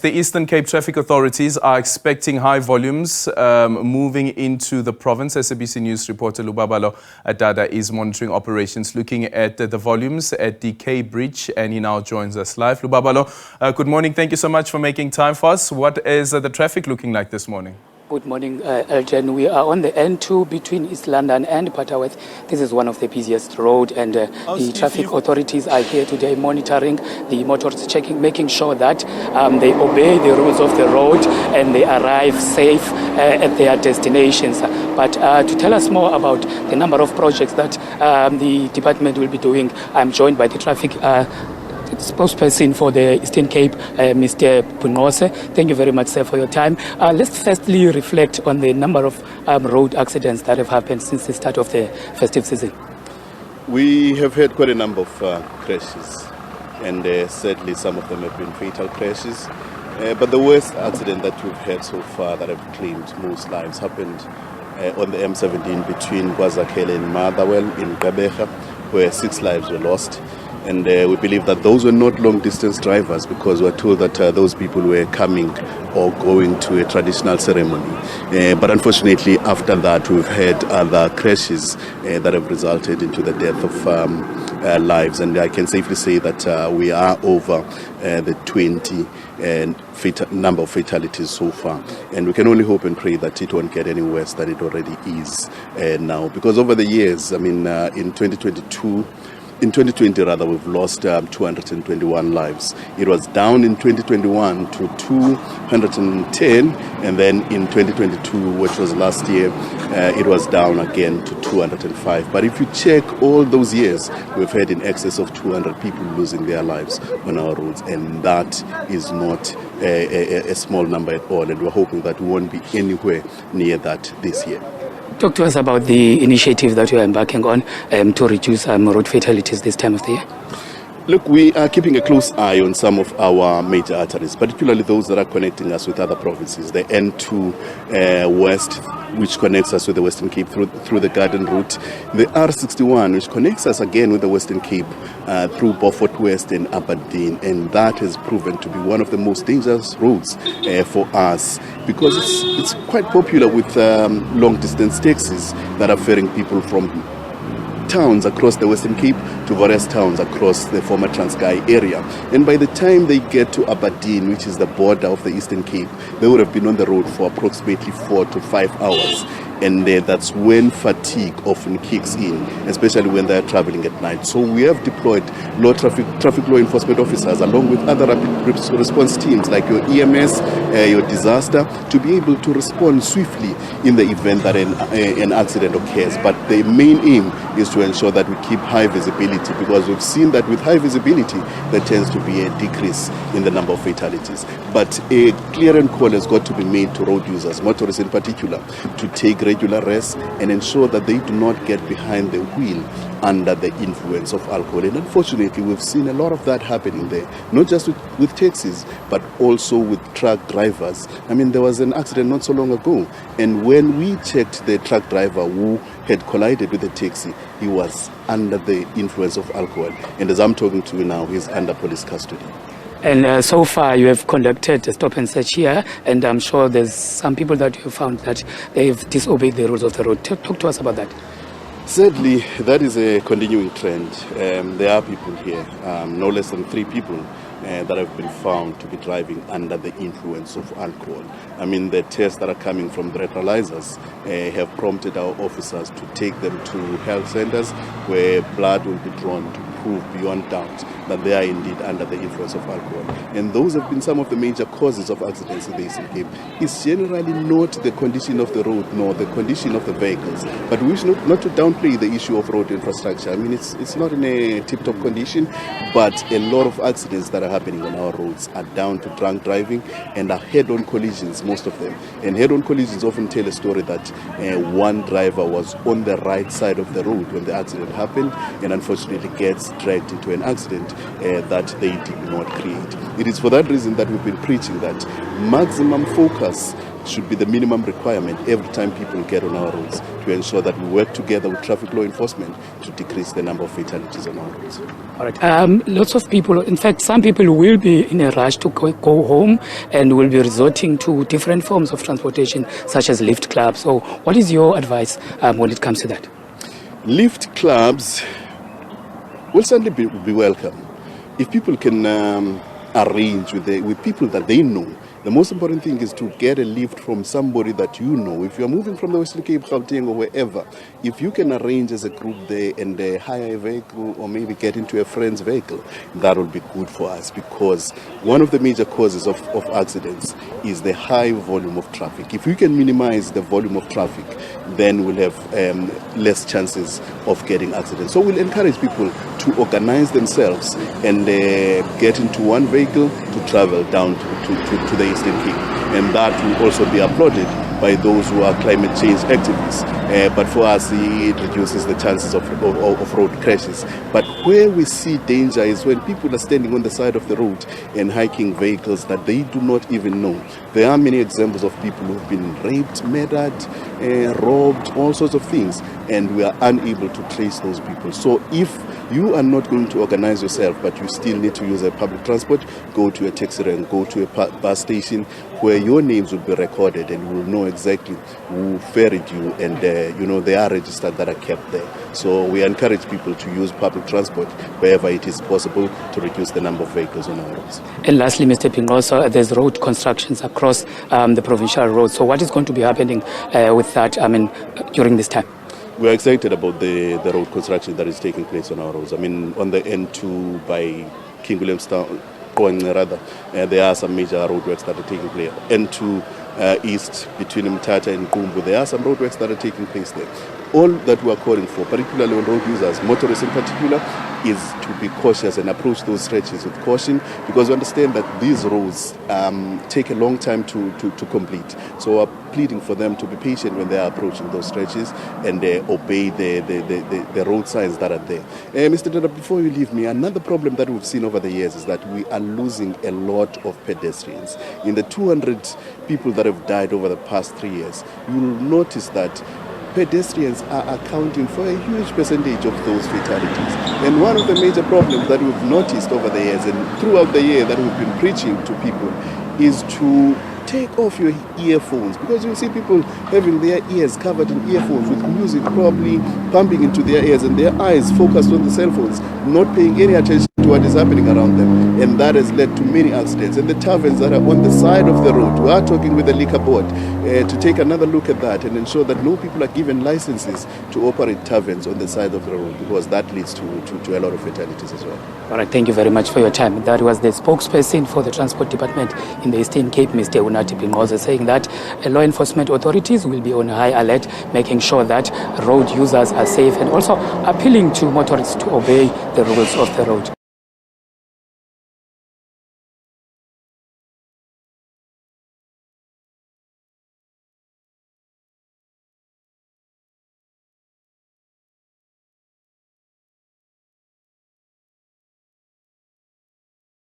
The Eastern Cape traffic authorities are expecting high volumes moving into the province. SABC News reporter Lubabalo Dada is monitoring operations, looking at the volumes at the Kei Bridge, and he now joins us live. Lubabalo, good morning. Thank you so much for making time for us. What is the traffic looking like this morning? Good morning, Elton. We are on the N2 between East London and Butterworth. This is one of the busiest roads, and the traffic authorities are here today monitoring the motorists, checking, making sure that they obey the rules of the road and they arrive safe at their destinations. But to tell us more about the number of projects that the department will be doing, I'm joined by the traffic spokesperson for the Eastern Cape, Mr. Bunose. Thank you very much, sir, for your time. Let's firstly reflect on the number of road accidents that have happened since the start of the festive season. We have had quite a number of crashes, and sadly some of them have been fatal crashes. But the worst accident that we've had so far that have claimed most lives happened on the M17 between KwaZakhele and Motherwell in Gqeberha, where 6 lives were lost. And we believe that those were not long-distance drivers, because we're told that those people were coming or going to a traditional ceremony. But unfortunately, after that, we've had other crashes that have resulted into the death of lives. And I can safely say that we are over the 20 number of fatalities so far. And we can only hope and pray that it won't get any worse than it already is now. Because over the years, I mean, in 2020 rather, we've lost 221 lives. It was down in 2021 to 210, and then in 2022, which was last year, it was down again to 205. But if you check all those years, we've had in excess of 200 people losing their lives on our roads, and that is not a small number at all, and we're hoping that we won't be anywhere near that this year. Talk to us about the initiative that you are embarking on to reduce road fatalities this time of the year. Look, we are keeping a close eye on some of our major arteries, particularly those that are connecting us with other provinces. The N2 West, which connects us with the Western Cape through the Garden route. The R61, which connects us again with the Western Cape through Beaufort West and Aberdeen. And that has proven to be one of the most dangerous roads for us, because it's quite popular with long-distance taxis that are ferrying people from towns across the Western Cape to various towns across the former Transkei area. And by the time they get to Aberdeen, which is the border of the Eastern Cape, they would have been on the road for approximately 4 to 5 hours. And that's when fatigue often kicks in, especially when they're traveling at night. So we have deployed traffic law enforcement officers along with other rapid response teams like your EMS, your disaster, to be able to respond swiftly in the event that an accident occurs. But the main aim is to ensure that we keep high visibility, because we've seen that with high visibility, there tends to be a decrease in the number of fatalities. But a clearance call has got to be made to road users, motorists in particular, to take regular rest and ensure that they do not get behind the wheel under the influence of alcohol. And unfortunately, we've seen a lot of that happening there, not just with taxis, but also with truck drivers. I mean, there was an accident not so long ago, and when we checked the truck driver who had collided with the taxi, he was under the influence of alcohol. And as I'm talking to you now, he's under police custody. And so far, you have conducted a stop and search here, and I'm sure there's some people that you have found that they've disobeyed the rules of the road. Talk to us about that. Sadly, that is a continuing trend. There are people here, no less than 3 people, that have been found to be driving under the influence of alcohol. I mean, the tests that are coming from the breathalyzers have prompted our officers to take them to health centers where blood will be drawn to prove beyond doubt that they are indeed under the influence of alcohol. And those have been some of the major causes of accidents in the Eastern Cape. It's generally not the condition of the road nor the condition of the vehicles, but we wish not to downplay the issue of road infrastructure. I mean, it's not in a tip-top condition, but a lot of accidents that are happening on our roads are down to drunk driving and are head-on collisions, most of them. And head-on collisions often tell a story that one driver was on the right side of the road when the accident happened, and unfortunately gets dragged into an accident that they did not create. It is for that reason that we've been preaching that maximum focus should be the minimum requirement every time people get on our roads, to ensure that we work together with traffic law enforcement to decrease the number of fatalities on our roads. All right. Lots of people, in fact, some people will be in a rush to go home and will be resorting to different forms of transportation, such as lift clubs. So what is your advice when it comes to that? Lift clubs will certainly be welcome. If people can arrange with people that they know. The most important thing is to get a lift from somebody that you know. If you're moving from the Western Cape, Gauteng, or wherever, if you can arrange as a group there and hire a vehicle or maybe get into a friend's vehicle, that will be good for us, because one of the major causes of accidents is the high volume of traffic. If we can minimize the volume of traffic, then we'll have less chances of getting accidents. So we'll encourage people to organize themselves and get into one vehicle to travel down to the Eastern Cape. And that will also be applauded by those who are climate change activists. But for us, it reduces the chances of road crashes. But where we see danger is when people are standing on the side of the road and hiking vehicles that they do not even know. There are many examples of people who've been raped, murdered, robbed, all sorts of things, and we are unable to trace those people. So if you are not going to organize yourself, but you still need to use a public transport, go to a taxi rank, go to a bus station where your names will be recorded and you will know exactly who ferried you, and they are registered that are kept there. So we encourage people to use public transport wherever it is possible to reduce the number of vehicles on our roads. And lastly, Mr. Pingoso, there's road constructions across the provincial roads. So what is going to be happening with that, during this time? We're excited about the road construction that is taking place on our roads. On the N2 by King Williamstown, there are some major roadworks that are taking place. N2 east between Mthatha and Kumbu, there are some roadworks that are taking place there. All that we are calling for, particularly on road users, motorists in particular, is to be cautious and approach those stretches with caution, because we understand that these roads take a long time to complete. So we're pleading for them to be patient when they are approaching those stretches and obey the road signs that are there. Mr. Dada, before you leave me, another problem that we've seen over the years is that we are losing a lot of pedestrians. In the 200 people that have died over the past 3 years, you will notice that pedestrians are accounting for a huge percentage of those fatalities. And one of the major problems that we've noticed over the years and throughout the year that we've been preaching to people is to take off your earphones, because you see people having their ears covered in earphones with music probably pumping into their ears and their eyes focused on the cell phones, not paying any attention to what is happening around them. And that has led to many accidents. And the taverns that are on the side of the road, we are talking with the liquor board to take another look at that and ensure that no people are given licenses to operate taverns on the side of the road, because that leads to a lot of fatalities as well. All right, thank you very much for your time. That was the spokesperson for the Transport Department in the Eastern Cape, Mr. Unati Pingoza, saying that law enforcement authorities will be on high alert, making sure that road users are safe, and also appealing to motorists to obey the rules of the road.